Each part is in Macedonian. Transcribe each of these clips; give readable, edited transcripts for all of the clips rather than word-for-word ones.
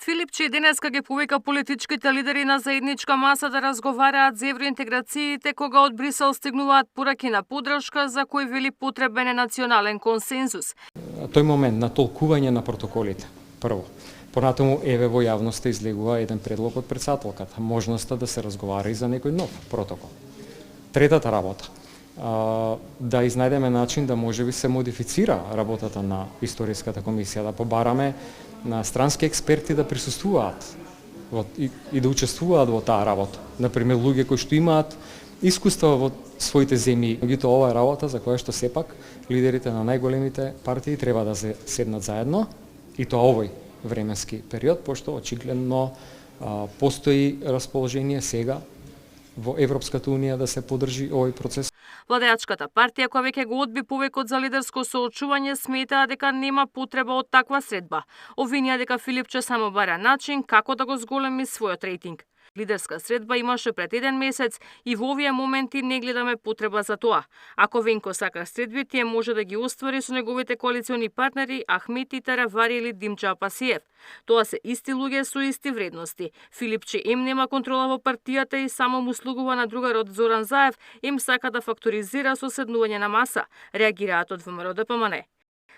Филипче денеска ги повика политичките лидери на заедничка маса да разговараат за евроинтеграциите кога од Брисел стигнуваат пораки на поддршка за кој вели потребен е национален консензус. Тој момент на толкување на протоколите, прво. Понатаму еве во јавноста излегува еден предлог од претседателката, можноста да се разговара и за некој нов протокол. Третата работа, да изнајдеме начин да можеби се модифицира работата на историската комисија, да побараме на странски експерти да присуствуваат и да учествуваат во таа работа. Например, луѓе кои што имаат искуства во своите земји. Меѓутоа, ова е работа за која што сепак лидерите на најголемите партии треба да се седнат заедно, и тоа овој временски период, пошто очигледно постои расположение сега во Европската унија да се поддржи овој процес. Владеачката партија, која веќе го одби повикот за лидерско соочување, сметаа дека нема потреба од таква средба. Обвинија дека Филипче само бара начин како да го зголеми својот рейтинг. Лидерска средба имаше пред еден месец и во овие моменти не гледаме потреба за тоа. Ако Венко сака средби, тие може да ги оствари со неговите коалициони партнери Ахмети, Таравари или Димча Апасиев. Тоа се исти луѓе со исти вредности. Филипче нема контрола во партијата и само му слугува на другарот Зоран Заев, сака да факторизира со седнување на маса, реагираат од ВМРО ДПМН.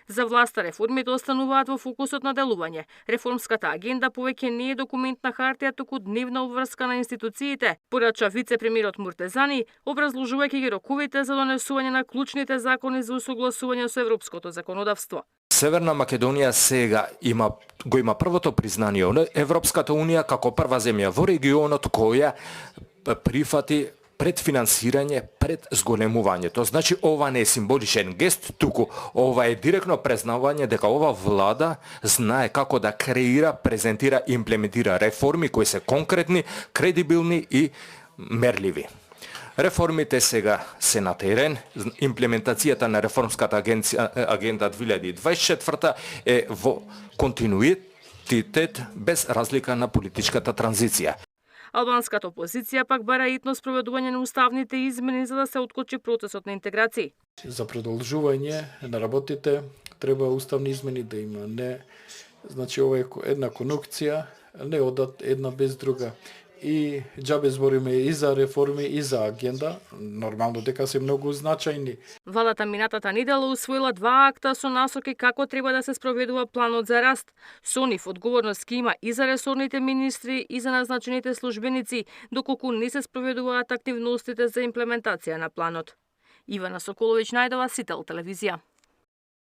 За власта реформите остануваат во фокусот на делување. Реформската агенда повеќе не е документ на хартија, туку дневна обврска на институциите, порача вице-премиерот Муртезани, образложувајќи ги роковите за донесување на клучните закони за усогласување со европското законодавство. Северна Македонија сега го има првото признание од Европската унија како прва земја во регионот која прифати предфинансирање пред зголемување. Тоа значи ова не е символичен гест, туку ова е директно признавање дека ова влада знае како да креира, презентира и имплементира реформи кои се конкретни, кредибилни и мерливи. Реформите сега се на терен, имплементацијата на реформската агенда 2024 е во континуитет без разлика на политичката транзиција. Албанската опозиција пак бара итно спроведување на уставните измени за да се откочи процесот на интеграција. За продолжување на работите треба уставни измени да има. Значи ова е една конукција, не одат една без друга. И џабе збориме и за реформи и за агенда, нормално дека се многу значајни. Владата минатата недела усвоила 2 акта со насоки како треба да се спроведува планот за раст. Со нив одговорност ќе има и за ресорните министри и за назначените службеници, доколку не се спроведуваат активностите за имплементација на планот. Ивана Соколовиќ најдова, Сител телевизија.